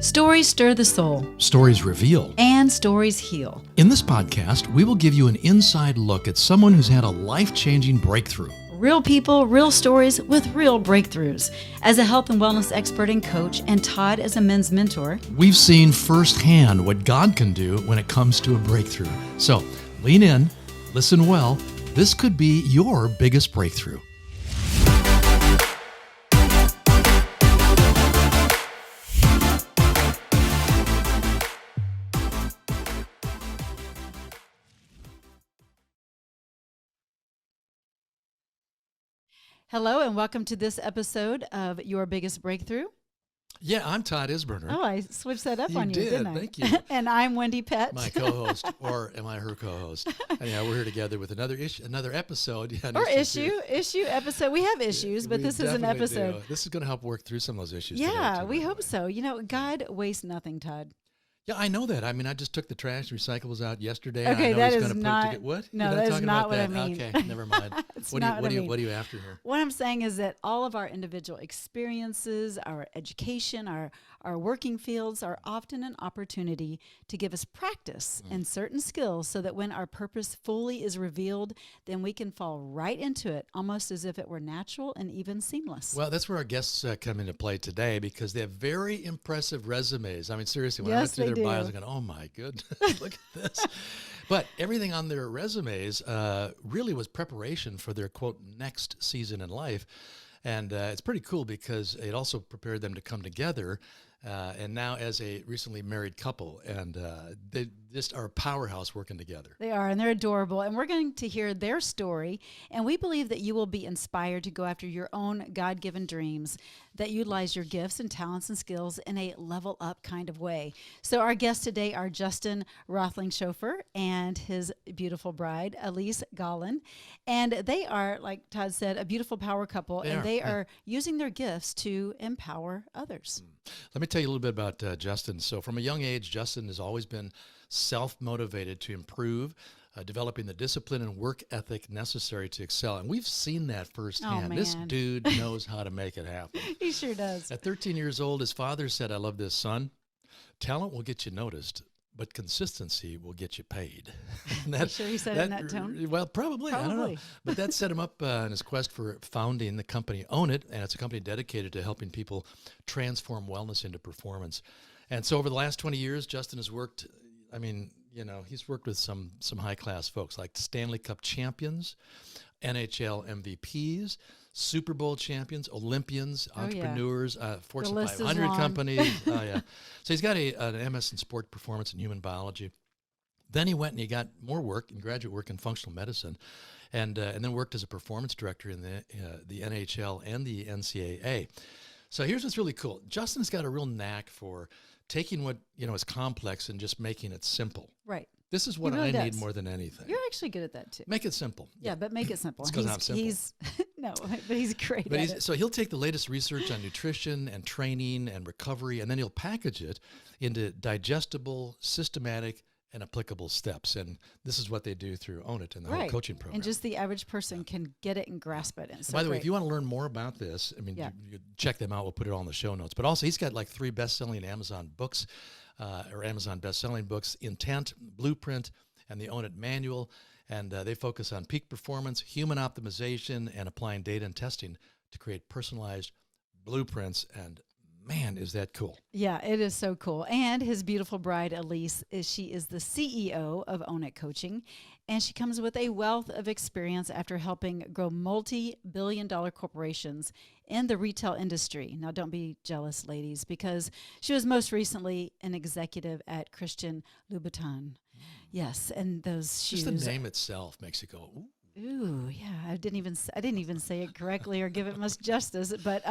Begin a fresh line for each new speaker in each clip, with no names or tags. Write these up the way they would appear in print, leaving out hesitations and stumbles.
Stories stir the soul.
Stories reveal.
And stories heal.
In this podcast, we will give you an inside look at someone who's had a life-changing breakthrough.
Real people, real stories with real breakthroughs. As a health and wellness expert and coach, and Todd as a men's mentor,
we've seen firsthand what God can do when it comes to a breakthrough. So lean in, listen well. This could be your biggest breakthrough.
hello and welcome to this episode of Your Biggest Breakthrough.
Yeah, I'm Todd Isberner.
Oh, I switched that up on you,
did,
didn't I?
Thank you.
And I'm Wendy Pett.
My co-host, or am I her co-host? Anyhow, we're here together with another episode. Yeah,
or issue episode. We have issues, but this is an episode.
Do. This is going to help work through some of those issues.
Yeah, we hope so. You know, God wastes nothing, Todd.
Yeah, I know that. I mean, I just took the trash recyclables out yesterday.
Okay,
I know
that
he's
is
going to
not.
put it together. What?
No, that is not what I mean.
Okay, never mind. What are you after here?
What I'm saying is that all of our individual experiences, our education, our working fields are often an opportunity to give us practice and certain skills so that when our purpose fully is revealed, then we can fall right into it, almost as if it were natural and even seamless.
Well, that's where our guests come into play today because they have very impressive resumes. I mean, seriously, when I went through their bios, I'm going, oh my goodness, look at this. But everything on their resumes really was preparation for their, quote, next season in life. And it's pretty cool because it also prepared them to come together. And now as a recently married couple, and they just are a powerhouse working together.
They are, and they're adorable. And we're going to hear their story, and we believe that you will be inspired to go after your own God-given dreams that utilize your gifts and talents and skills in a level-up kind of way. So our guests today are Justin Roethlingshoefer and his beautiful bride, Alyse Gaulin. And they are, like Todd said, a beautiful power couple, they are using their gifts to empower others.
Let me tell you a little bit about Justin. So from a young age, Justin has always been self-motivated to improve, developing the discipline and work ethic necessary to excel. And we've seen that firsthand. This dude knows how to make it happen.
He sure does.
At 13 years old, his father said, I love this, son. Talent will get you noticed, but consistency will get you paid.
Are you sure he said it in that tone?
Well, probably. I don't know. But that set him up in his quest for founding the company Own It, and it's a company dedicated to helping people transform wellness into performance. And so over the last 20 years, Justin has worked, he's worked with some high-class folks like Stanley Cup champions, NHL MVPs, Super Bowl champions, Olympians, entrepreneurs, Fortune 500 companies. So he's got an MS in sport performance and human biology. Then he went and he got more work and graduate work in functional medicine, and then worked as a performance director in the NHL and the NCAA. So here's what's really cool. Justin's got a real knack for taking what is complex and just making it simple.
Right.
This is what I need more than anything.
You're actually good at that too.
Make it simple.
Yeah, but make it simple.
It's because I'm simple.
But he's great at it.
So he'll take the latest research on nutrition and training and recovery, and then he'll package it into digestible, systematic, and applicable steps. And this is what they do through Own It and the whole coaching program.
And just the average person can get it and grasp it.
By the way, if you want to learn more about this, you check them out. We'll put it all in the show notes. But also, he's got like 3 best-selling Amazon books, or Amazon best-selling books, Intent, Blueprint, and the Own It Manual. And they focus on peak performance, human optimization, and applying data and testing to create personalized blueprints. And man, is that cool.
Yeah, it is so cool. And his beautiful bride, Alyse, she is the CEO of Own It Coaching, and she comes with a wealth of experience after helping grow multi-billion-dollar corporations in the retail industry. Now, don't be jealous, ladies, because she was most recently an executive at Christian Louboutin. Yes, and those shoes.
Just the name itself makes you go, ooh.
Ooh, yeah, I didn't even say it correctly or give it much justice. But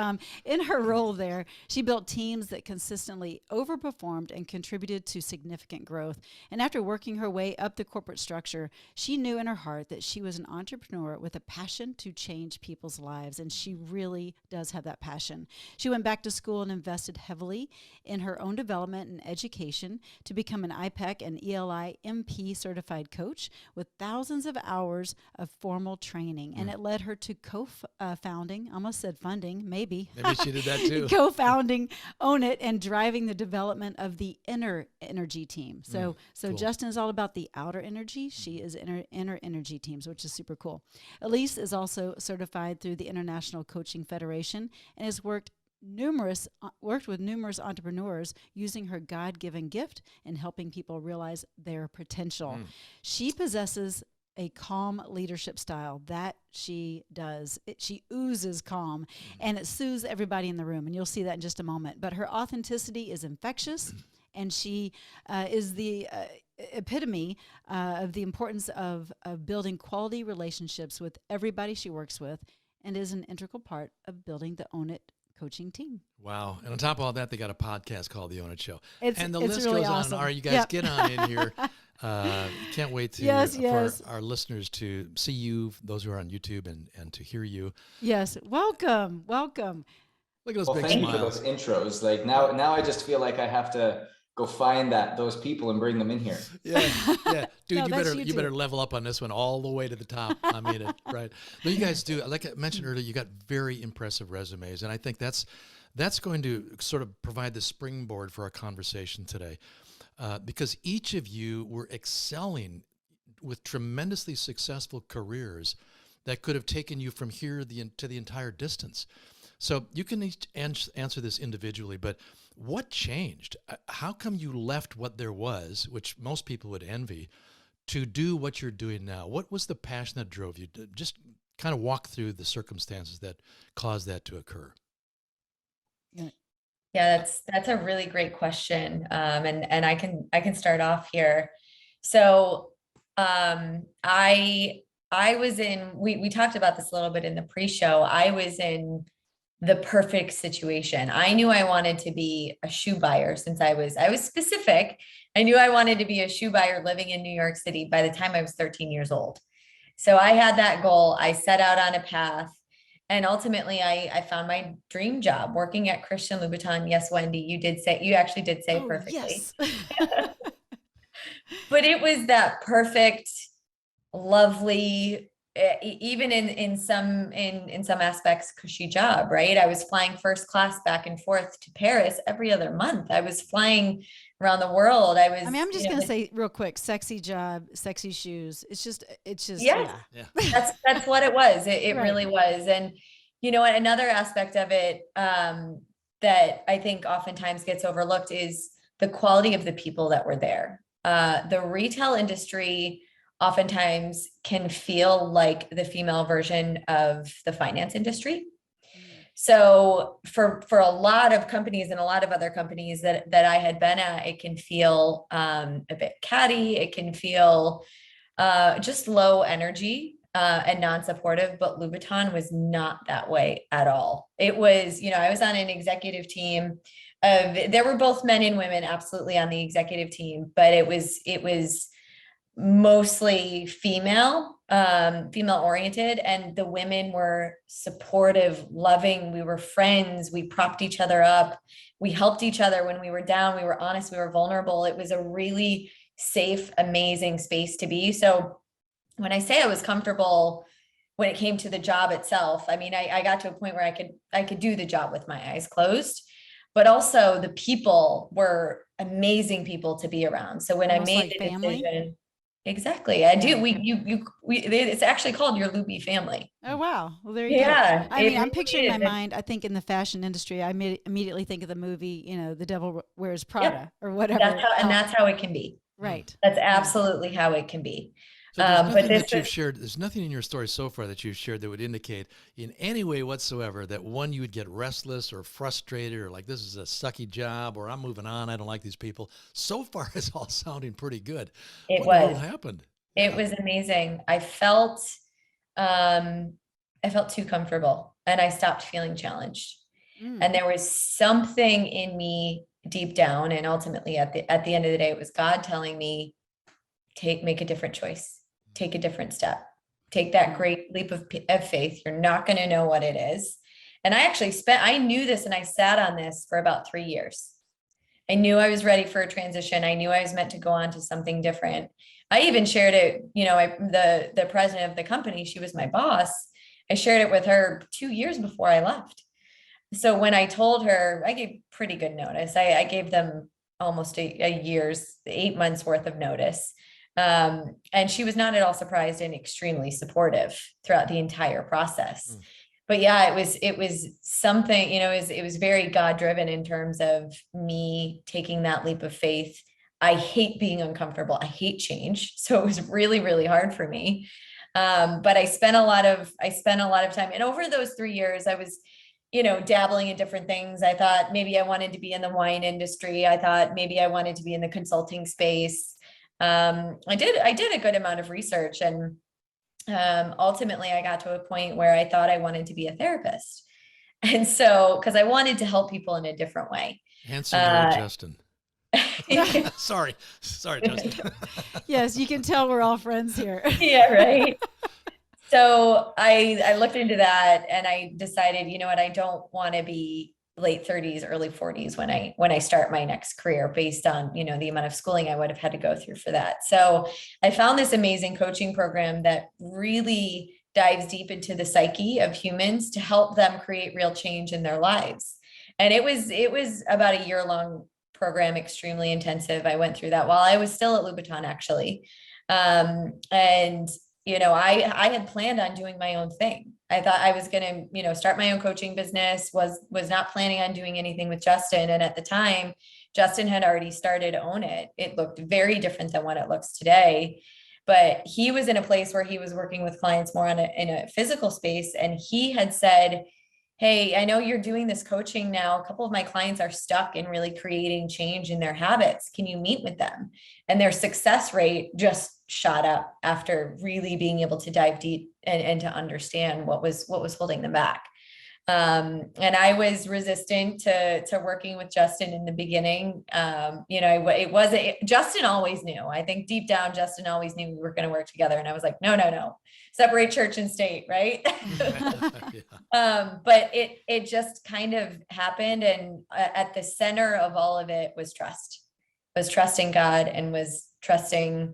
in her role there, she built teams that consistently overperformed and contributed to significant growth. And after working her way up the corporate structure, she knew in her heart that she was an entrepreneur with a passion to change people's lives. And she really does have that passion. She went back to school and invested heavily in her own development and education to become an IPEC and ELI MP certified coach with thousands of hours of formal training, and it led her to co-founding, almost said funding, maybe.
Maybe she did that too.
Co-founding Own It and driving the development of the inner energy team. So
cool.
Justin is all about the outer energy. She is inner energy teams, which is super cool. Alyse is also certified through the International Coaching Federation and has worked with numerous entrepreneurs using her God-given gift and helping people realize their potential. She possesses a calm leadership style that she does. She oozes calm, and it soothes everybody in the room, and you'll see that in just a moment. But her authenticity is infectious, and she is the epitome of the importance of building quality relationships with everybody she works with, and is an integral part of building the Own It coaching team.
Wow. And on top of all that, they got a podcast called The Own It Show.
And the
list
really
goes
awesome.
on. All right, you guys get on in here. Can't wait for our listeners to see you, those who are on YouTube, and to hear you.
Yes. Welcome. Welcome.
Look at those big
thank
smiles.
you for those intros. Like now I just feel like I have to go find those people and bring them in here.
Yeah. Dude,
No,
you better level up on this one all the way to the top. I mean it, right. But you guys do, like I mentioned earlier, you got very impressive resumes. And I think that's going to sort of provide the springboard for our conversation today. Because each of you were excelling with tremendously successful careers that could have taken you from here to the entire distance. So you can each answer this individually, but what changed? How come you left what there was, which most people would envy, to do what you're doing now? What was the passion that drove you? Just kind of walk through the circumstances that caused that to occur.
Yeah, that's a really great question. And I can start off here. So I was in, we talked about this a little bit in the pre-show. I was in the perfect situation. I knew I wanted to be a shoe buyer since I was specific. I knew I wanted to be a shoe buyer living in New York City by the time I was 13 years old. So I had that goal. I set out on a path, and ultimately I found my dream job working at Christian Louboutin. Yes, Wendy, you actually did say perfectly.
Yes.
But it was that perfect, lovely, even in some aspects, cushy job, right? I was flying first class back and forth to Paris every other month. I was flying around the world.
I'm just going to say real quick, sexy job, sexy shoes. It's just,
yeah. That's what it was. It right. Really was. And another aspect of it, that I think oftentimes gets overlooked is the quality of the people that were there. The retail industry oftentimes can feel like the female version of the finance industry. So for a lot of companies and a lot of other companies that I had been at, it can feel a bit catty. It can feel just low energy and non-supportive, but Louboutin was not that way at all. It was, I was on an executive team. There were both men and women absolutely on the executive team, but it was mostly female oriented, and the women were supportive, loving. We were friends. We propped each other up. We helped each other when we were down. We were honest. We were vulnerable. It was a really safe, amazing space to be. So when I say I was comfortable when it came to the job itself, I mean, I got to a point where I could do the job with my eyes closed, but also the people were amazing people to be around. So when
almost
I made
like
the
family.
decision, exactly. I do. It's actually called your Luby family.
Oh, wow. Well, there you go. I mean, I'm picturing in my mind, I think in the fashion industry, I immediately think of the movie, The Devil Wears Prada or whatever.
That's how it can be.
Right.
That's absolutely how it can be.
So there's nothing in your story so far that you've shared that would indicate in any way whatsoever that one, you would get restless or frustrated or like, this is a sucky job, or I'm moving on, I don't like these people. So far, it's all sounding pretty good. What happened?
It was amazing. I felt too comfortable, and I stopped feeling challenged. And there was something in me deep down, and ultimately at the end of the day, it was God telling me, make a different choice. Take a different step, take that great leap of faith. You're not going to know what it is. And I knew this, and I sat on this for about 3 years. I knew I was ready for a transition. I knew I was meant to go on to something different. I even shared it, the president of the company, she was my boss. I shared it with her 2 years before I left. So when I told her, I gave pretty good notice. I gave them almost a year's, 8 months worth of notice. And she was not at all surprised and extremely supportive throughout the entire process. But yeah, it was something, it was very God driven in terms of me taking that leap of faith. I hate being uncomfortable. I hate change. So it was really, really hard for me. But I spent a lot of time, and over those 3 years, I was, dabbling in different things. I thought maybe I wanted to be in the wine industry. I thought maybe I wanted to be in the consulting space. I did a good amount of research, and ultimately I got to a point where I thought I wanted to be a therapist. And so, because I wanted to help people in a different way.
Handsome Mary Justin. Sorry, Justin.
Yes, you can tell we're all friends here.
Yeah, right. So I looked into that, and I decided, you know what, I don't want to be late 30s, early 40s when I start my next career, based on, the amount of schooling I would have had to go through for that. So I found this amazing coaching program that really dives deep into the psyche of humans to help them create real change in their lives. And it was about a year-long program, extremely intensive. I went through that while I was still at Louboutin, actually. And I had planned on doing my own thing. I thought I was going to, start my own coaching business, was not planning on doing anything with Justin. And at the time, Justin had already started Own It. It looked very different than what it looks today. But he was in a place where he was working with clients more in a physical space. And he had said, hey, I know you're doing this coaching now. A couple of my clients are stuck in really creating change in their habits. Can you meet with them? And their success rate just shot up after really being able to dive deep and to understand what was holding them back. And I was resistant to working with Justin in the beginning. Justin always knew. I think deep down, Justin always knew we were going to work together. And I was like, no, separate church and state, right? But it just kind of happened. And at the center of all of it was trust. Was trusting God, and was trusting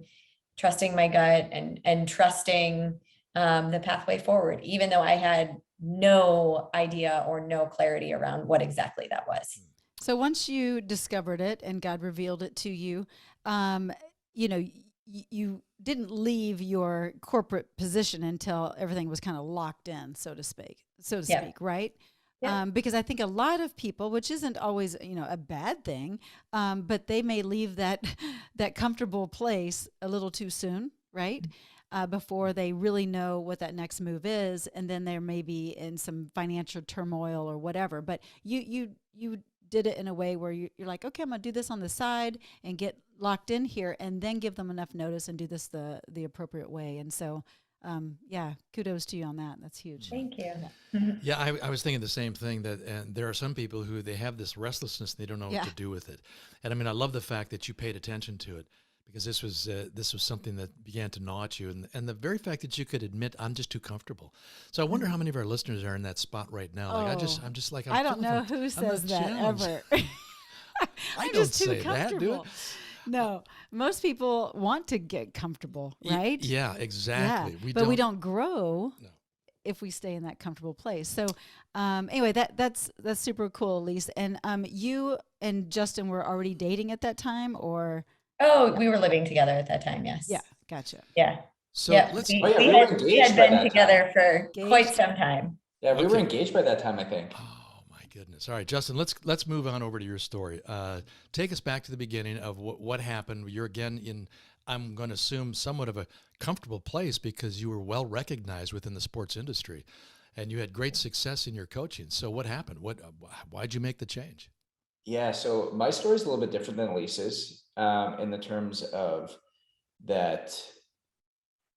my gut, and trusting the pathway forward, even though I had no idea or no clarity around what exactly that was.
So once you discovered it and God revealed it to you, you didn't leave your corporate position until everything was kind of locked in, so to speak, right? Yeah. Because I think a lot of people, which isn't always, a bad thing, but they may leave that comfortable place a little too soon, right? Before they really know what that next move is, and then they're maybe in some financial turmoil or whatever. But you did it in a way where you're like, okay, I'm gonna do this on the side and get locked in here, and then give them enough notice and do this the appropriate way. And so, kudos to you on that. That's huge.
Thank you.
Yeah, I was thinking the same thing, and there are some people who they have this restlessness, they don't know what to do with it. And I mean, I love the fact that you paid attention to it, because this was something that began to gnaw at you, and the very fact that you could admit, I'm just too comfortable. So I wonder how many of our listeners are in that spot right now. Like I'm just like,
I don't know who says that ever.
I don't
just too
say that, do it?
No, most people want to get comfortable, right?
Yeah, exactly.
Yeah. We don't grow if we stay in that comfortable place. So anyway, that's super cool, Alyse. And you and Justin were already dating at that time, or?
Oh, we were living together at that time. Yes.
Yeah. Gotcha.
Yeah.
So
we had been together for quite some time.
Yeah, we were engaged by that time, I think.
Oh my goodness! All right, Justin, let's move on over to your story. Take us back to the beginning of what happened. You're again in, I'm going to assume, somewhat of a comfortable place, because you were well recognized within the sports industry, and you had great success in your coaching. So what happened? Why'd you make the change?
Yeah, so my story is a little bit different than Alyse's, in the terms of that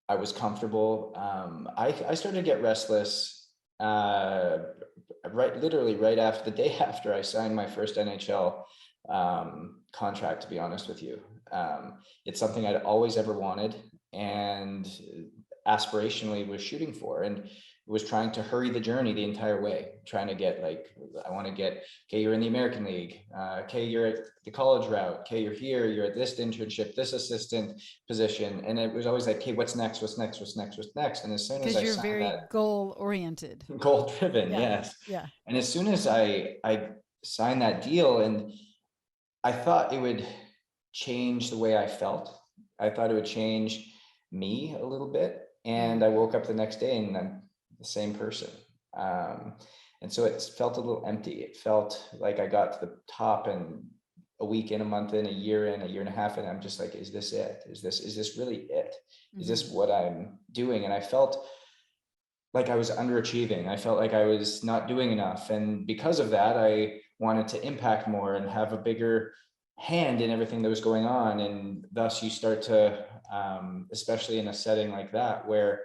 I was comfortable. I started to get restless literally right after, the day after I signed my first NHL contract, to be honest with you. It's something I'd always ever wanted and aspirationally was shooting for. And was trying to hurry the journey the entire way, trying to get like, I want to get, okay, you're in the American League. Okay, you're at the college route. Okay, you're here, you're at this internship, this assistant position. And it was always like, okay, what's next? What's next? What's next? What's next? And as soon as
Because
I
you're
signed
very
that,
goal oriented.
goal driven,
Yeah.
yes.
Yeah.
And as soon as I signed that deal, and I thought it would change the way I felt. I thought it would change me a little bit. And I woke up the next day and I'm the same person. And so it felt a little empty. It felt like I got to the top, and a week in, a month in, a year in, a year and a half, and I'm just like, is this it? Is this really it? Is this what I'm doing? And I felt like I was underachieving. I felt like I was not doing enough. And because of that, I wanted to impact more and have a bigger hand in everything that was going on. And thus you start to, especially in a setting like that, where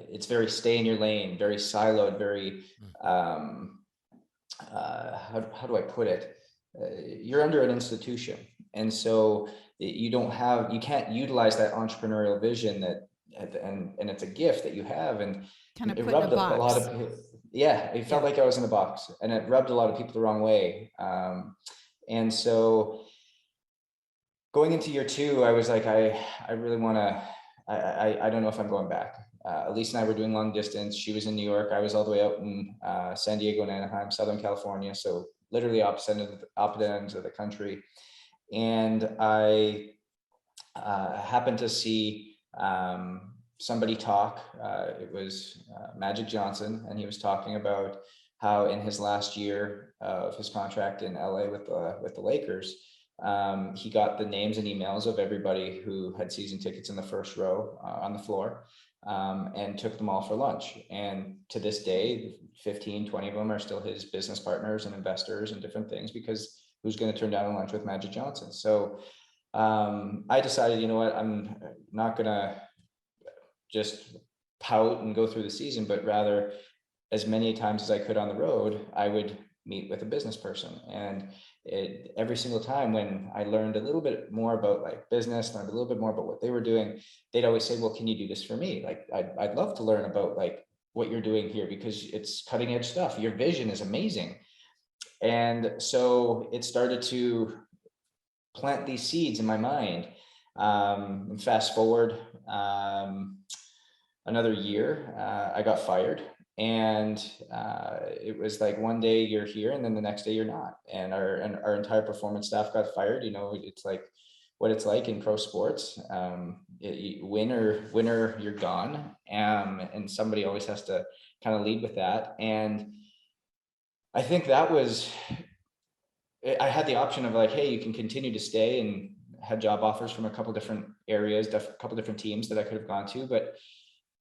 it's very stay in your lane, very siloed, very, how do I put it? You're under an institution. And so you can't utilize that entrepreneurial vision and it's a gift that you have. And
Kind of
it
put in a
rubbed a lot
box.
of people. Yeah, it felt like I was in a box, and it rubbed a lot of people the wrong way. And so going into year 2, I was like, I really want to, I don't know if I'm going back. Alyse and I were doing long distance. She was in New York. I was all the way out in San Diego and Anaheim, Southern California. So literally opposite ends of the country. And I happened to see somebody talk. It was Magic Johnson, and he was talking about how in his last year of his contract in LA with the Lakers, he got the names and emails of everybody who had season tickets in the first row on the floor, and took them all for lunch. And to this day, 15, 20 of them are still his business partners and investors and different things, because who's going to turn down a lunch with Magic Johnson? So I decided, you know what, I'm not going to just pout and go through the season, but rather, as many times as I could on the road, I would meet with a business person. And every single time when I learned a little bit more about like business, learned a little bit more about what they were doing, they'd always say, well, can you do this for me? Like, I'd love to learn about like what you're doing here, because it's cutting edge stuff. Your vision is amazing. And so it started to plant these seeds in my mind. And fast forward another year, I got fired. And it was like one day you're here and then the next day you're not. And our entire performance staff got fired. You know, it's like what it's like in pro sports. Winner, you're gone. And somebody always has to kind of lead with that. And I think that was, I had the option of like, hey, you can continue to stay, and had job offers from a couple different areas, a couple different teams that I could have gone to, but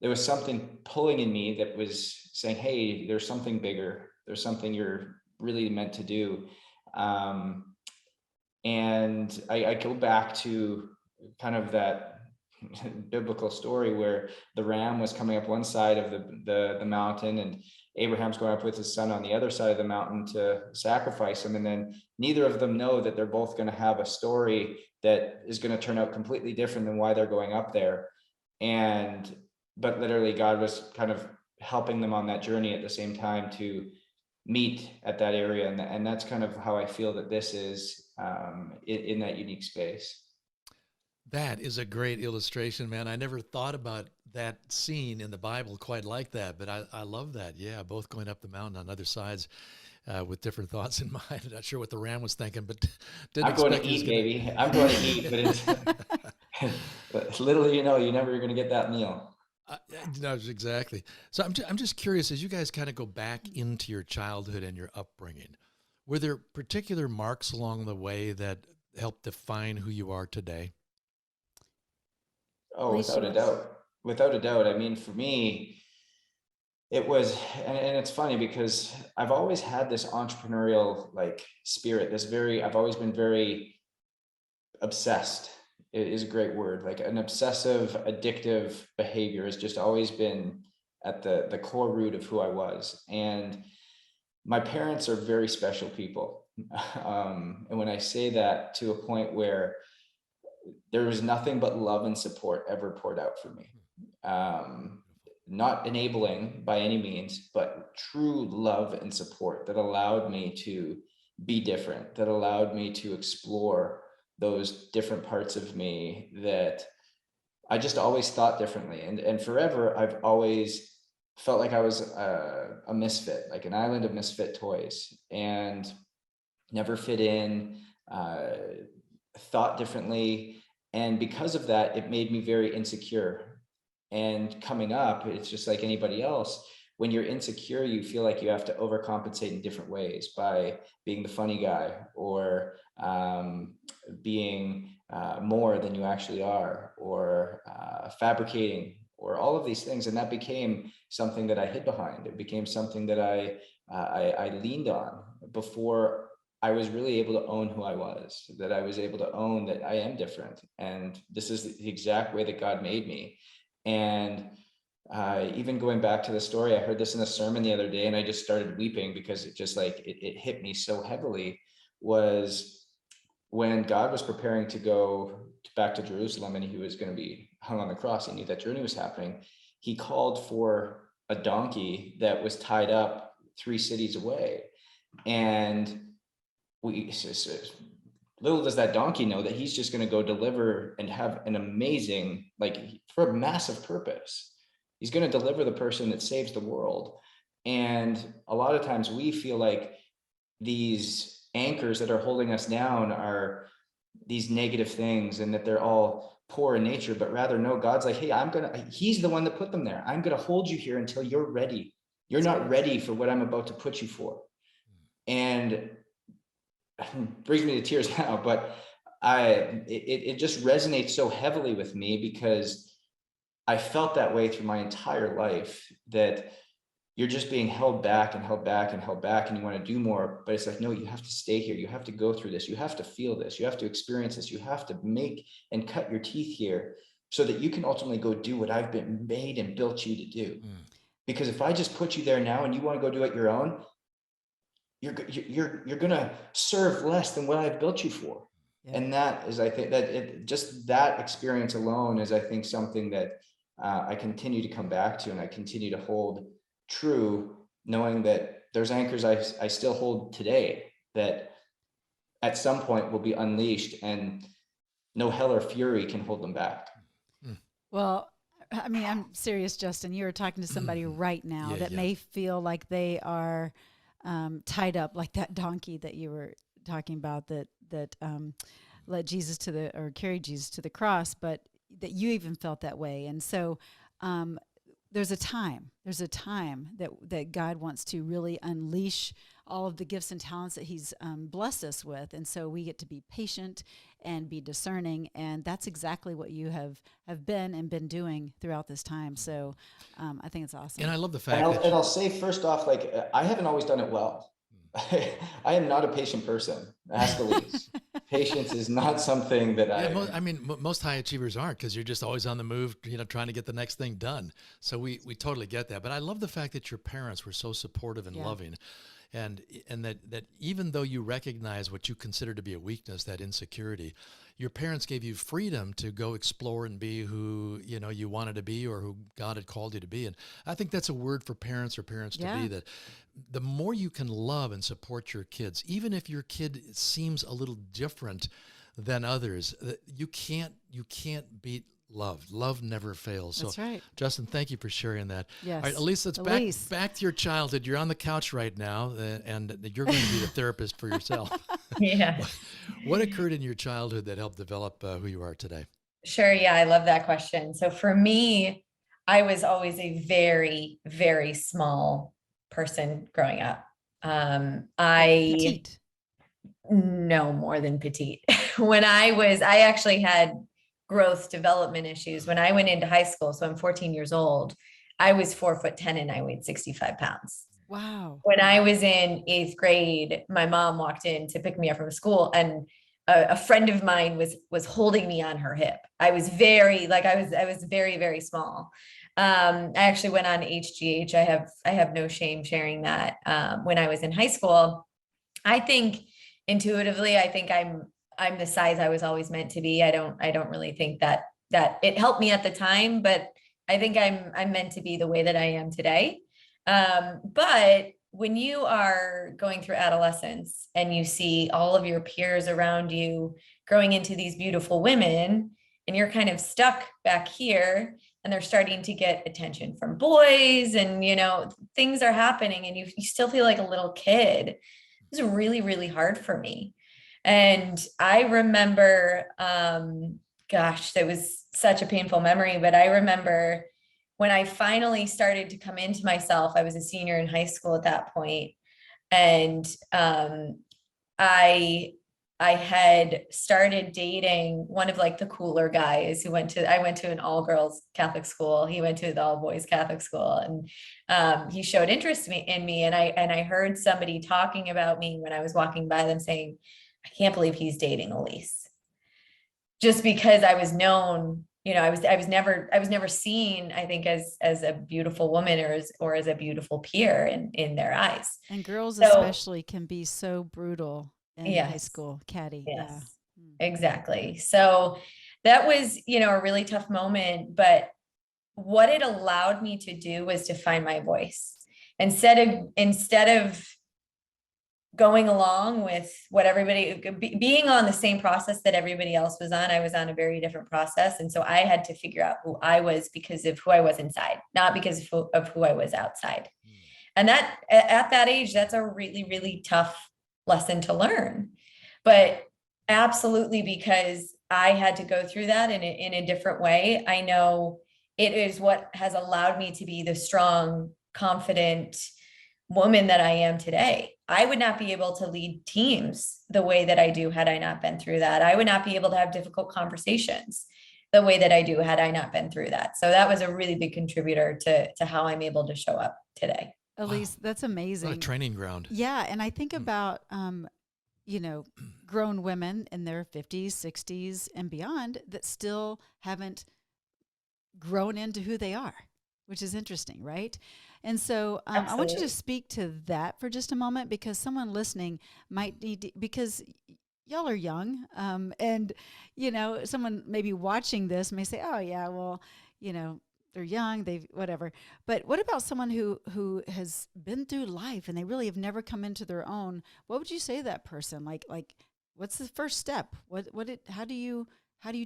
there was something pulling in me that was saying, hey, there's something bigger. There's something you're really meant to do. And I go back to kind of that biblical story where the ram was coming up one side of the mountain, and Abraham's going up with his son on the other side of the mountain to sacrifice him. And then neither of them know that they're both going to have a story that is going to turn out completely different than why they're going up there. But literally God was kind of helping them on that journey at the same time to meet at that area. And that's kind of how I feel that this is in that unique space.
That is a great illustration, man. I never thought about that scene in the Bible quite like that, but I love that. Yeah, both going up the mountain on other sides with different thoughts in mind. I'm not sure what the ram was thinking, but
I'm going to eat, baby. I'm going to eat, but it's little you know, you're never going to get that meal.
No, exactly. So I'm just curious, as you guys kind of go back into your childhood and your upbringing, were there particular marks along the way that helped define who you are today?
Oh, without a doubt. I mean, for me, it was, and it's funny because I've always had this entrepreneurial like spirit, I've always been very obsessed. It is a great word. Like an obsessive, addictive behavior has just always been at the core root of who I was. And my parents are very special people. And when I say that, to a point where there was nothing but love and support ever poured out for me. not enabling by any means, but true love and support that allowed me to be different, that allowed me to explore those different parts of me that I just always thought differently. And forever, I've always felt like I was a misfit, like an island of misfit toys, and never fit in, thought differently. And because of that, it made me very insecure. And coming up, it's just like anybody else. When you're insecure, you feel like you have to overcompensate in different ways by being the funny guy, or being more than you actually are, or fabricating, or all of these things. And that became something that I hid behind. It became something that I leaned on before I was really able to own who I was, that I was able to own that I am different. And this is the exact way that God made me. And even going back to the story, I heard this in a sermon the other day, and I just started weeping because it just like, it hit me so heavily, was when God was preparing to go back to Jerusalem and he was going to be hung on the cross. He knew that journey was happening. He called for a donkey that was tied up 3 cities away. And little does that donkey know that he's just going to go deliver and have an amazing, like, for a massive purpose. He's going to deliver the person that saves the world. And a lot of times we feel like these anchors that are holding us down are these negative things, and that they're all poor in nature, but rather, no, God's like, hey, he's the one that put them there. I'm going to hold you here until you're ready. You're not ready for what I'm about to put you for. And brings me to tears now, but it just resonates so heavily with me, because I felt that way through my entire life, that you're just being held back and held back and held back, and you want to do more, but it's like, no, you have to stay here. You have to go through this. You have to feel this. You have to experience this. You have to make and cut your teeth here so that you can ultimately go do what I've been made and built you to do. Because if I just put you there now and you want to go do it your own, you're going to serve less than what I've built you for. Yeah. And that is, I think that just that experience alone is, I think, something that I continue to come back to, and I continue to hold true, knowing that there's anchors I still hold today that at some point will be unleashed, and no hell or fury can hold them back.
Well, I mean, I'm serious, Justin. You're talking to somebody right now that may feel like they are tied up, like that donkey that you were talking about, that led Jesus carried Jesus to the cross, but that you even felt that way. And so there's a time that God wants to really unleash all of the gifts and talents that he's blessed us with. And so we get to be patient and be discerning. And that's exactly what you have been doing throughout this time. So I think it's awesome.
And I love the fact
and I'll say first off, like, I haven't always done it well. I am not a patient person. Ask Alyse. Patience is not something that
most high achievers aren't, because you're just always on the move, trying to get the next thing done. So we totally get that. But I love the fact that your parents were so supportive and loving, and that even though you recognize what you consider to be a weakness, that insecurity, your parents gave you freedom to go explore and be who you wanted to be, or who God had called you to be. And I think that's a word for parents to be, that the more you can love and support your kids, even if your kid seems a little different than others, you can't beat love. Love never fails.
That's right.
Justin, thank you for sharing that.
Yes.
All right, Alyse, let's back to your childhood. You're on the couch right now, and you're going to be the therapist for yourself.
Yeah.
What occurred in your childhood that helped develop who you are today?
Sure. Yeah, I love that question. So for me, I was always a very, very small person growing up.
Petite.
No more than petite. I actually had growth development issues when I went into high school. So I'm 14 years old. I was 4'10" and I weighed 65 pounds.
Wow.
When I was in 8th grade, my mom walked in to pick me up from school, and a friend of mine was holding me on her hip. I was very, very small. I actually went on HGH. I have no shame sharing that. When I was in high school, I think intuitively, I'm the size I was always meant to be. I don't really think that it helped me at the time, but I think I'm meant to be the way that I am today. But when you are going through adolescence and you see all of your peers around you growing into these beautiful women, and you're kind of stuck back here, and they're starting to get attention from boys, and things are happening, and you still feel like a little kid. It was really, really hard for me. And I remember, gosh, that was such a painful memory, but I remember when I finally started to come into myself. I was a senior in high school at that point, and I had started dating one of like the cooler guys who I went to an all girls Catholic school. He went to the all boys Catholic school, and he showed interest in me. And I heard somebody talking about me when I was walking by them saying, I can't believe he's dating Alyse. Just because I was known, I was never seen, I think, as a beautiful woman or as a beautiful peer in their eyes.
And girls especially can be so brutal in high school, catty.
Yes, yeah. Exactly. So that was, a really tough moment, but what it allowed me to do was to find my voice instead of going along with what everybody, being on the same process that everybody else was on. I was on a very different process. And so I had to figure out who I was because of who I was inside, not because of who I was outside. And that at that age, that's a really, really tough lesson to learn, but absolutely, because I had to go through that in a different way. I know it is what has allowed me to be the strong, confident woman that I am today. I would not be able to lead teams the way that I do had I not been through that. I would not be able to have difficult conversations the way that I do had I not been through that. So that was a really big contributor to how I'm able to show up today.
Alyse, that's amazing.
What a training ground.
Yeah. And I think about, grown women in their 50s, 60s, and beyond that still haven't grown into who they are, which is interesting, right? And so I want you to speak to that for just a moment, because someone listening might need to, because y'all are young, and, someone maybe watching this may say, oh, yeah, well, they're young, they've whatever. But what about someone who has been through life and they really have never come into their own? What would you say to that person? Like what's the first step? How do you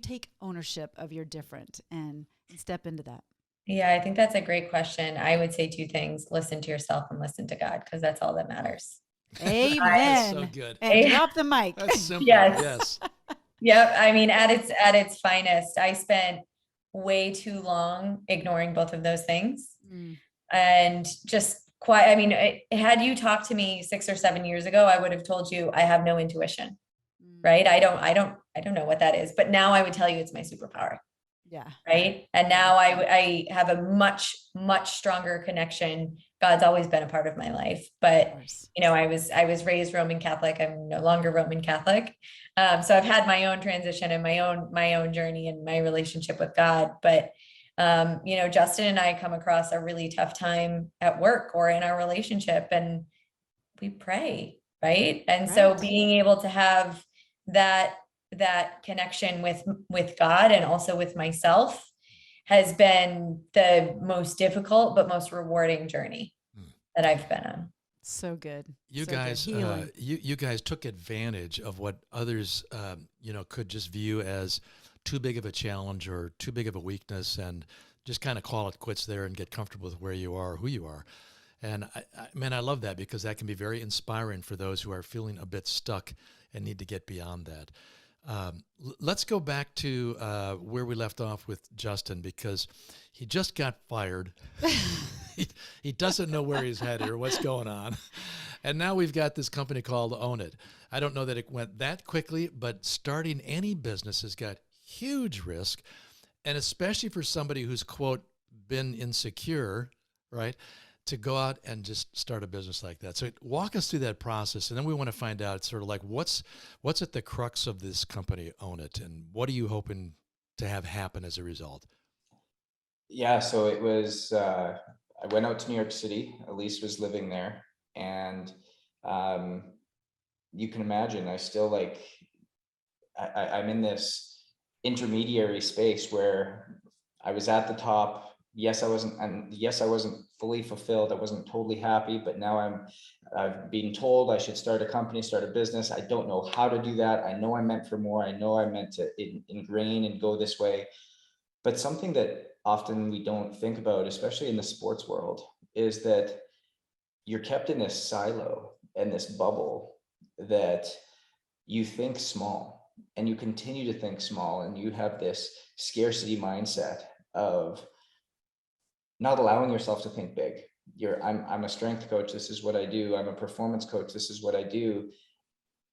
take ownership of your different and step into that?
Yeah, I think that's a great question. I would say two things: listen to yourself and listen to God, because that's all that matters.
Amen.
That's so good.
And drop the mic.
That's simple.
Yes. Yep. I mean, at its finest, I spent way too long ignoring both of those things. And just quiet. I mean, had you talked to me 6 or 7 years ago, I would have told you I have no intuition, right? I don't know what that is, but now I would tell you it's my superpower.
Yeah.
Right. And now I have a much, much stronger connection. God's always been a part of my life, but I was raised Roman Catholic. I'm no longer Roman Catholic. So I've had my own transition and my own journey and my relationship with God. But, Justin and I come across a really tough time at work or in our relationship, and we pray. Right. And so being able to have that connection with God and also with myself has been the most difficult but most rewarding journey that I've been on.
So good.
You guys took advantage of what others could just view as too big of a challenge or too big of a weakness, and just kind of call it quits there and get comfortable with where you are, who you are. And I love that, because that can be very inspiring for those who are feeling a bit stuck and need to get beyond that. Let's go back to where we left off with Justin, because he just got fired. he doesn't know where he's headed or what's going on. And now we've got this company called Own It. I don't know that it went that quickly, but starting any business has got huge risk. And especially for somebody who's, quote, been insecure, right, to go out and just start a business like that. So walk us through that process. And then we want to find out sort of like what's at the crux of this company, Own It, and what are you hoping to have happen as a result?
Yeah, so it was, I went out to New York City. Alyse was living there. And you can imagine, I still I'm in this intermediary space where I was at the top yes, I wasn't fully fulfilled. I wasn't totally happy, but now I've been told I should start a company, start a business. I don't know how to do that. I know I'm meant for more. I know I'm meant to ingrain and go this way. But something that often we don't think about, especially in the sports world, is that you're kept in this silo and this bubble that you think small, and you continue to think small, and you have this scarcity mindset of not allowing yourself to think big. I'm a strength coach. This is what I do. I'm a performance coach. This is what I do.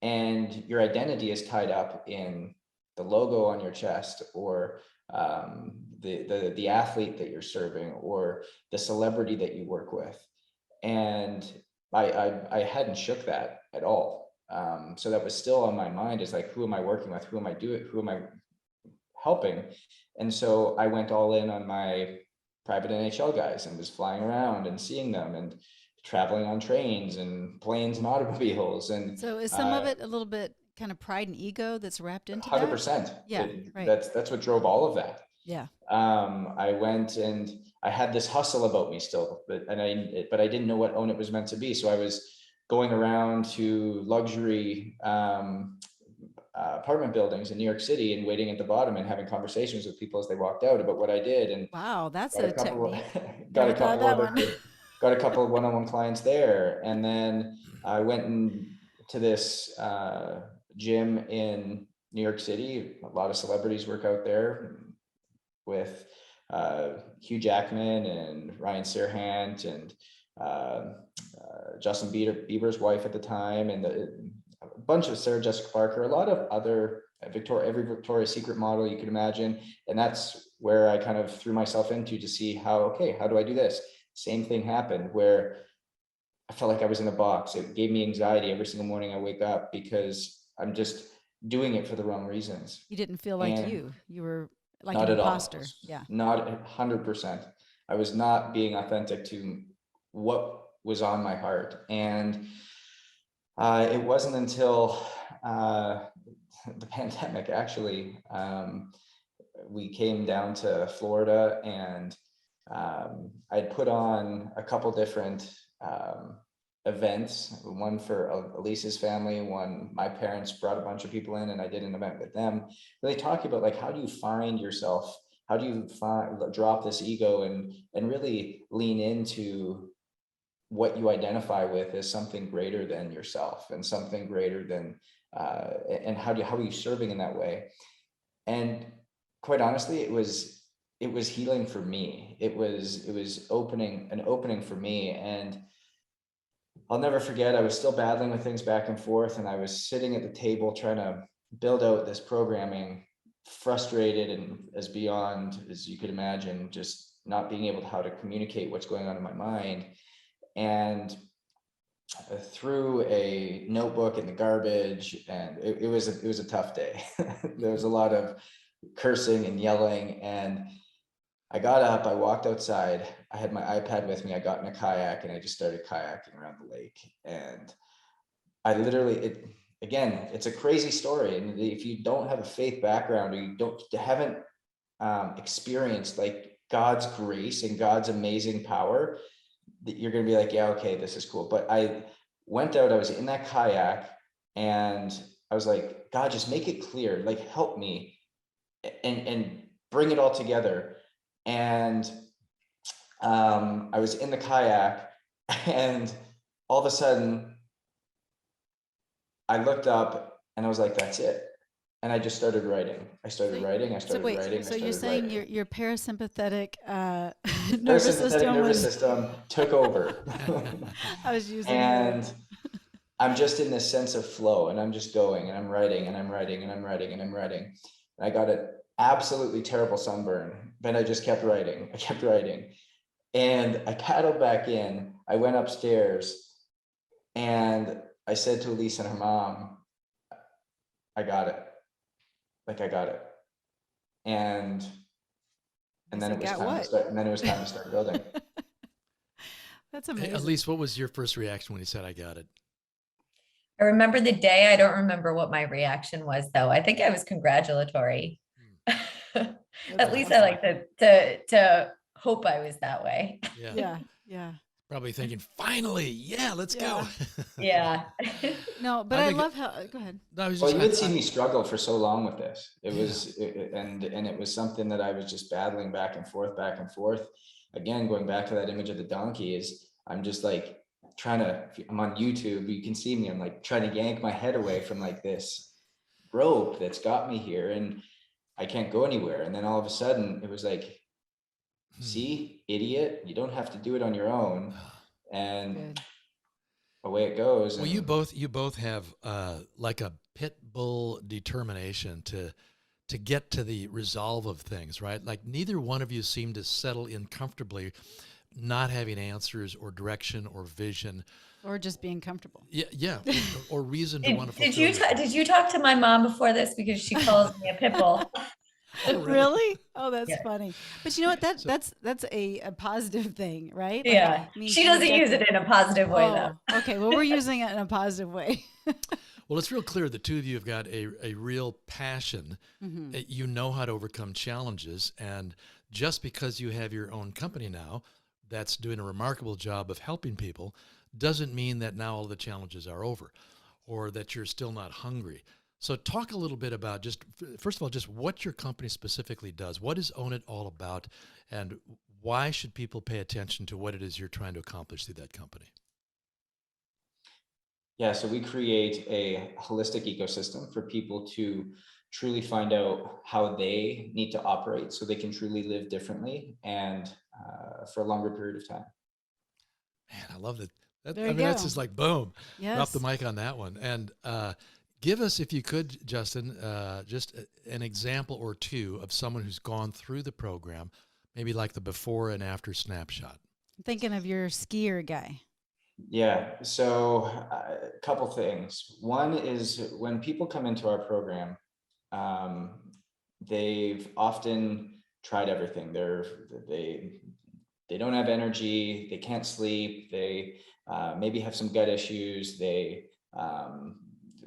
And your identity is tied up in the logo on your chest, or the athlete that you're serving, or the celebrity that you work with. And I hadn't shook that at all. So that was still on my mind, is like, who am I working with? Who am I doing? Who am I helping? And so I went all in on my private NHL guys and was flying around and seeing them and traveling on trains and planes and automobiles. And
So is some of it a little bit kind of pride and ego that's wrapped into that?
100%.
Yeah, right.
That's what drove all of that.
Yeah.
I went and I had this hustle about me still, but I didn't know what Own It was meant to be. So I was going around to luxury apartment buildings in New York City and waiting at the bottom and having conversations with people as they walked out about what I did. And
wow, that's
got
a technique.
got a couple of one-on-one clients there. And then I went to this gym in New York City. A lot of celebrities work out there, with Hugh Jackman and Ryan Serhant and Justin Bieber's wife at the time, and a bunch of Sarah Jessica Parker, a lot of other every Victoria's Secret model you could imagine. And that's where I kind of threw myself into to see how do I do this? Same thing happened, where I felt like I was in a box. It gave me anxiety every single morning I wake up, because I'm just doing it for the wrong reasons.
You didn't feel like you were like
not
an
at
imposter.
all.
Yeah.
Not 100%. I was not being authentic to what was on my heart. And it wasn't until the pandemic, actually, we came down to Florida, and I'd put on a couple different events, one for Alyse's family, one my parents brought a bunch of people in, and I did an event with them, really talking about like, how do you find yourself? How do you drop this ego and really lean into what you identify with as something greater than yourself, and something greater than and how are you serving in that way? And quite honestly, it was healing for me. It was an opening for me. And I'll never forget, I was still battling with things back and forth, and I was sitting at the table trying to build out this programming, frustrated and as beyond as you could imagine, just not being able to how to communicate what's going on in my mind. And threw a notebook in the garbage, and it was a tough day. There was a lot of cursing and yelling, and I got up, I walked outside, I had my iPad with me, I got in a kayak, and I just started kayaking around the lake. And I literally, it's a crazy story. And if you don't have a faith background, or you haven't experienced like God's grace and God's amazing power, that you're going to be like, yeah, okay, this is cool. But I went out, I was in that kayak, and I was like, God, just make it clear, like, help me and bring it all together. And I was in the kayak, and all of a sudden I looked up and I was like, that's it. And I just started writing. I started writing.
So you're saying your parasympathetic nervous system
took over.
I was using
and I'm just in this sense of flow, and I'm just going, and I'm writing, and I'm writing, and I'm writing, and I'm writing. And I got an absolutely terrible sunburn, but I just kept writing. I kept writing. And I paddled back in. I went upstairs, and I said to Alyse and her mom, I got it. Like, I got it. And then it was time to start building.
That's amazing.
Hey, Alyse, what was your first reaction when he said, I got it?
I remember the day. I don't remember what my reaction was, though. I think I was congratulatory. At least I like to hope I was that way.
Yeah.
Yeah.
Probably thinking, finally, yeah, let's
Yeah.
go.
Yeah.
No, but
I
I
think
love how, go ahead.
No, I was
Well,
just,
you had seen me struggle for so long with this. It
Yeah.
was, and it was something that I was just battling back and forth, back and forth. Again, going back to that image of the donkey is I'm just like I'm on YouTube, you can see me, I'm like trying to yank my head away from like this rope that's got me here and I can't go anywhere. And then all of a sudden it was like, see, idiot, you don't have to do it on your own. And
Good.
away it goes.
Well,
And
you both have like a pit bull determination to get to the resolve of things, right? Like neither one of you seem to settle in comfortably, not having answers or direction or vision,
Or just being comfortable.
yeah, or reason to want to fulfill.
Did you talk to my mom before this, because she calls me a pit bull?
Oh,
Really? Oh, that's
Yeah.
funny. But you know what? That's a positive thing, right? Like,
Yeah,
it means
she
you
doesn't
get
use
to-
it in a positive way though.
Oh, okay. Well, we're using it in a positive way.
Well, it's real clear the two of you have got a real passion.
Mm-hmm.
You know how to overcome challenges. And just because you have your own company now that's doing a remarkable job of helping people doesn't mean that now all the challenges are over or that you're still not hungry. So talk a little bit about just, first of all, just what your company specifically does. What is Own It all about? And why should people pay attention to what it is you're trying to accomplish through that company?
yeah, so we create a holistic ecosystem for people to truly find out how they need to operate so they can truly live differently and for a longer period of time.
Man, I love that.
There
I
you
mean, that's
go.
just like boom. Drop the
Yes.
mic on that one. And give us, if you could, Justin, just an example or two of someone who's gone through the program, maybe like the before and after snapshot.
I'm thinking of your skier guy.
Yeah, so a couple things. One is when people come into our program, um, they've often tried everything. They don't have energy, they can't sleep, they maybe have some gut issues, they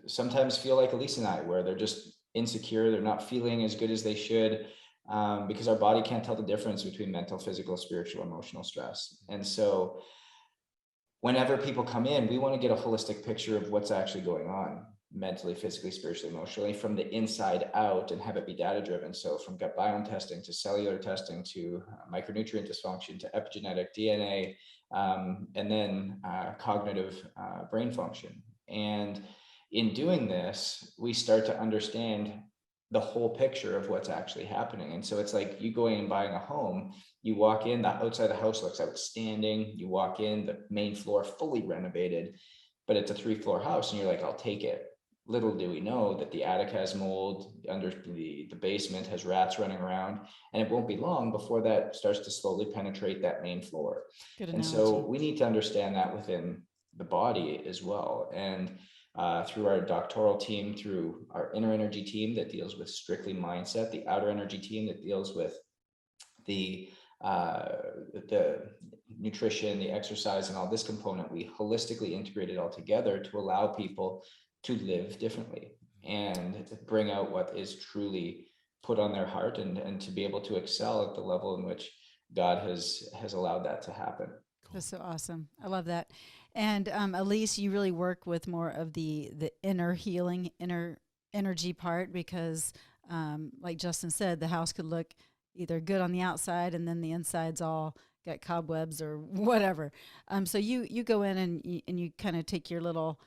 sometimes feel like Alyse and I, where they're just insecure, they're not feeling as good as they should, because our body can't tell the difference between mental, physical, spiritual, emotional stress. And so whenever people come in, we want to get a holistic picture of what's actually going on mentally, physically, spiritually, emotionally from the inside out and have it be data driven. So from gut biome testing to cellular testing to micronutrient dysfunction to epigenetic DNA, and then cognitive brain function. And in doing this, we start to understand the whole picture of what's actually happening. And so it's like you going and buying a home, you walk in, the outside of the house looks outstanding. You walk in, the main floor fully renovated, but it's a 3-floor house and you're like, I'll take it. Little do we know that the attic has mold, under the basement has rats running around, and it won't be long before that starts to slowly penetrate that main floor.
Good
And
analogy.
so we need to understand that within the body as well. And through our doctoral team, through our inner energy team that deals with strictly mindset, the outer energy team that deals with the nutrition, the exercise, and all this component, we holistically integrate it all together to allow people to live differently and bring out what is truly put on their heart and to be able to excel at the level in which God has allowed that to happen.
That's so awesome. I love that. And Alyse, you really work with more of the inner healing, inner energy part because, like Justin said, the house could look either good on the outside and then the inside's all got cobwebs or whatever. So you go in and you kind of take your little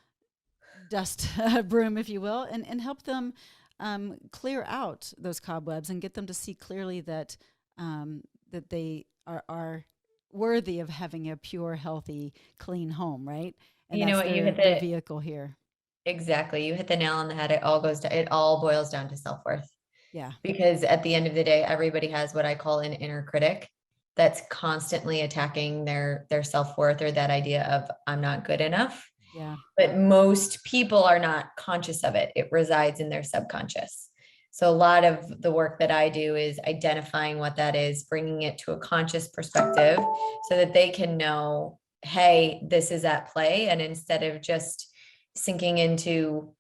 dust broom, if you will, and help them clear out those cobwebs and get them to see clearly that that they are worthy of having a pure, healthy, clean home, right? And
You know
that's
what, you hit
their
the
vehicle here.
exactly. You hit the nail on the head. It all boils down to self-worth.
Yeah.
Because at the end of the day, everybody has what I call an inner critic that's constantly attacking their self-worth or that idea of I'm not good enough.
Yeah.
But most people are not conscious of it. It resides in their subconscious. So a lot of the work that I do is identifying what that is, bringing it to a conscious perspective so that they can know, hey, this is at play. And instead of just sinking into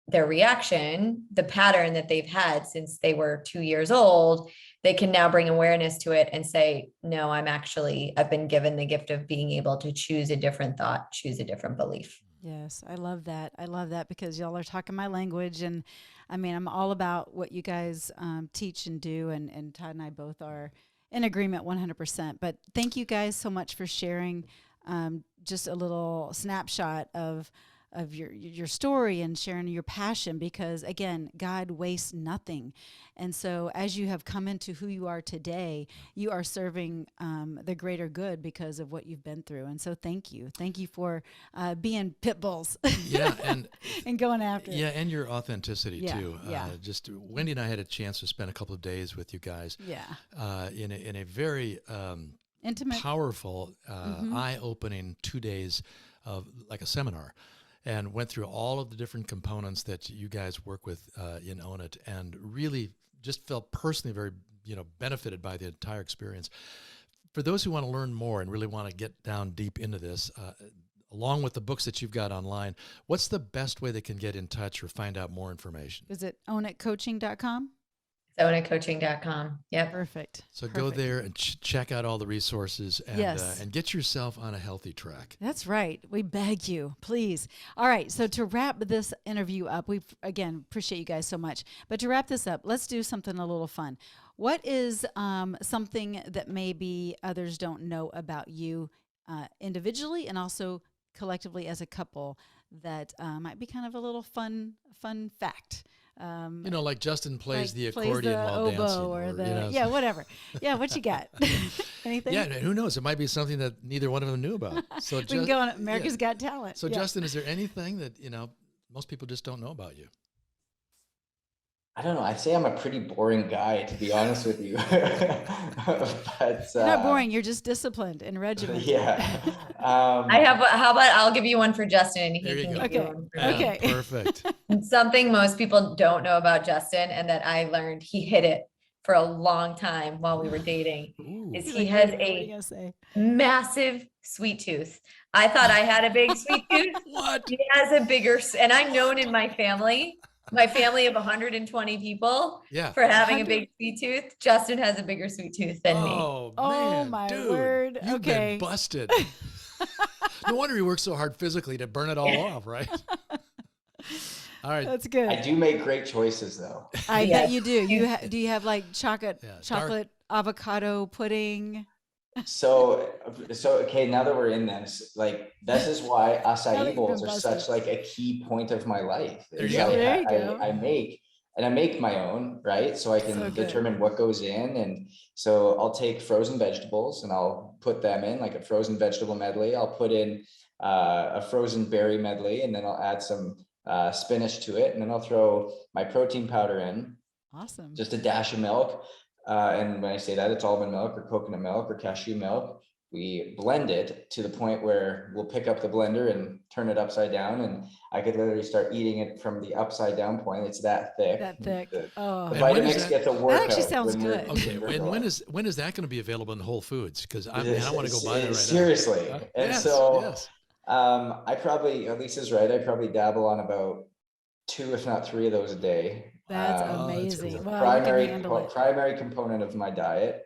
their reaction, the pattern that they've had since they were 2 years old, they can now bring awareness to it and say, no, I've been given the gift of being able to choose a different thought, choose a different belief.
Yes, I love that. I love that because y'all are talking my language. And I mean, I'm all about what you guys teach and do. And Todd and I both are in agreement 100%. But thank you guys so much for sharing just a little snapshot of your story and sharing your passion, because again, God wastes nothing. And so as you have come into who you are today, you are serving the greater good because of what you've been through. And so thank you for being pit bulls.
Yeah, and
and going after it.
yeah, and your authenticity too.
Yeah.
Just Wendy and I had a chance to spend a couple of days with you guys.
Yeah.
In a very
Intimate,
powerful, eye-opening 2 days of like a seminar, and went through all of the different components that you guys work with in Own It, and really just felt personally very benefited by the entire experience. For those who want to learn more and really want to get down deep into this, along with the books that you've got online, what's the best way they can get in touch or find out more information?
is it ownitcoaching.com?
Ownitcoaching.com. Yep.
Perfect.
So go there and check out all the resources and,
Yes.
And get yourself on a healthy track.
That's right. We beg you, please. All right. So to wrap this interview up, we again appreciate you guys so much. But to wrap this up, let's do something a little fun. What is something that maybe others don't know about you individually and also collectively as a couple that might be kind of a little fun fact?
Like Justin plays
like
the
plays
accordion
the
while
oboe
dancing.
or the whatever. Yeah, what you got? Anything?
Yeah, who knows? It might be something that neither one of them knew about. So
we can go on America's Got Talent.
So Justin, is there anything that most people just don't know about you?
I don't know. I'd say I'm a pretty boring guy, to be honest with you. But
You're not boring. You're just disciplined and regimented.
Yeah.
How about I'll give you one for Justin and he
There you
can
go.
give you one for me.
Okay.
Perfect.
Something most people don't know about Justin and that I learned, he hid it for a long time while we were dating, is he has a massive sweet tooth. I thought I had a big sweet tooth.
What?
He has a bigger, and I'm known in my family of 120 people for having a big sweet tooth. Justin has a bigger sweet tooth than me.
Oh,
man, my
dude,
word.
You've been busted. No wonder he works so hard physically to burn it all off, right? All right.
That's good.
I do make great choices, though.
I bet you do. Do you have like chocolate
dark
avocado pudding?
So okay, now that we're in this, like, this is why acai bowls are such like a key point of my life.
There you go.
I make my own, right? So I can determine what goes in. And so I'll take frozen vegetables and I'll put them in like a frozen vegetable medley. I'll put in a frozen berry medley, and then I'll add some spinach to it. And then I'll throw my protein powder in.
Awesome.
Just a dash of milk. And when I say that, it's almond milk or coconut milk or cashew milk. We blend it to the point where we'll pick up the blender and turn it upside down. And I could literally start eating it from the upside down point. It's that thick. The Vitamix gets a workout.
That actually sounds good.
Okay, and when is that going to be available in Whole Foods? Because I want to go buy that right
seriously.
now.
And I probably, Alyse's right, I probably dabble on about 2, if not 3 of those a day.
That's amazing.
It's
a
primary component of my diet.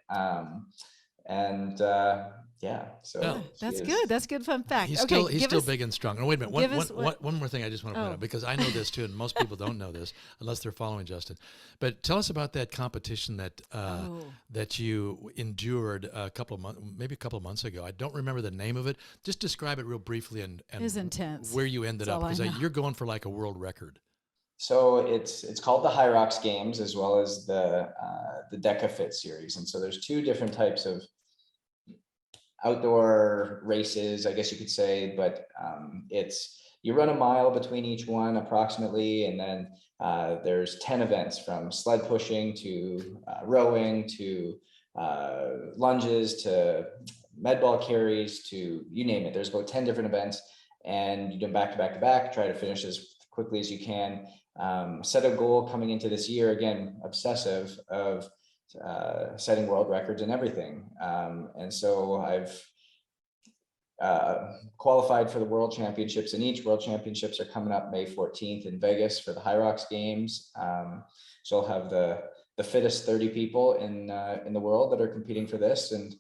So
that's good. That's good fun fact.
He's still big and strong. And wait a minute, one more thing I just want to point out, because I know this too, and most people don't know this unless they're following Justin. But tell us about that competition that you endured maybe a couple of months ago. I don't remember the name of it. Just describe it real briefly and
it was intense.
Where you ended up, because you're going for like a world record.
So it's called the High Rocks Games, as well as the Deca Fit series. And so there's 2 different types of outdoor races, I guess you could say, but you run a mile between each one approximately. And then there's 10 events, from sled pushing to rowing to lunges to med ball carries to you name it. There's about 10 different events, and you do them back to back to back, try to finish as quickly as you can. Set a goal coming into this year, again, obsessive, of setting world records and everything. And so qualified for the World Championships in each. World Championships are coming up May 14th in Vegas for the High Rocks Games. So I'll have the fittest 30 people in the world that are competing for this, and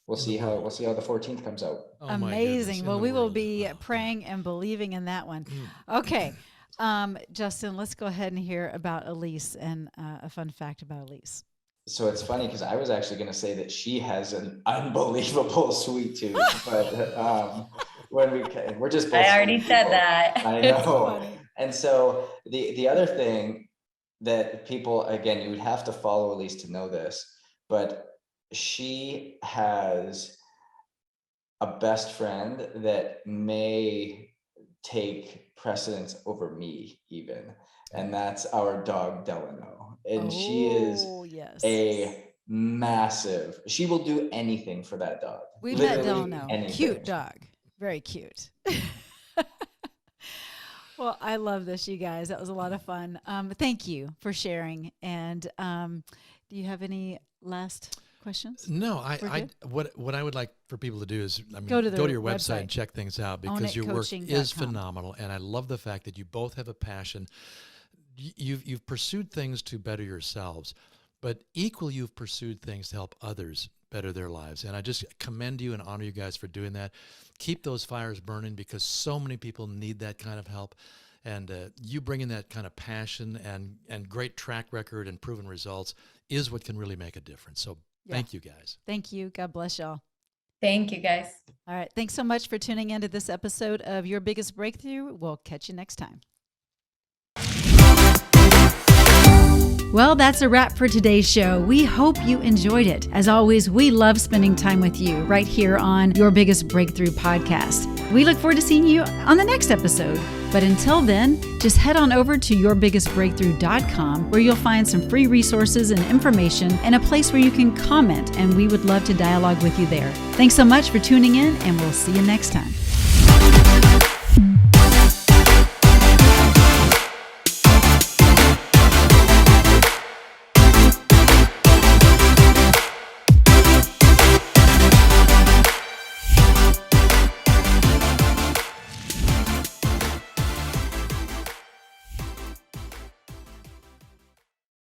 we'll see how the 14th comes out.
Oh,
amazing. Well, we will be praying and believing in that one. Okay. Justin, let's go ahead and hear about Alyse and a fun fact about Alyse.
So it's funny because I was actually going to say that she has an unbelievable sweet tooth, but we're just both
I already said that.
I know. And so the other thing that people, again, you would have to follow Alyse to know this, but she has a best friend that may take precedence over me even, and that's our dog Delano. And she is a massive, she will do anything for that dog.
We met Delano. Cute dog. Very cute. Well, I love this, you guys. That was a lot of fun. Thank you for sharing. And do you have any last questions?
No, what I would like for people to do is,
go to
your website and check things out, because your work is phenomenal. And I love the fact that you both have a passion. You've pursued things to better yourselves, but equally you've pursued things to help others better their lives. And I just commend you and honor you guys for doing that. Keep those fires burning, because so many people need that kind of help. And you bringing that kind of passion and great track record and proven results is what can really make a difference. So thank you guys.
Thank you. God bless y'all.
Thank you, guys.
All right. Thanks so much for tuning into this episode of Your Biggest Breakthrough. We'll catch you next time. Well, that's a wrap for today's show. We hope you enjoyed it. As always, we love spending time with you right here on Your Biggest Breakthrough podcast. We look forward to seeing you on the next episode. But until then, just head on over to yourbiggestbreakthrough.com, where you'll find some free resources and information and a place where you can comment, and we would love to dialogue with you there. Thanks so much for tuning in, and we'll see you next time.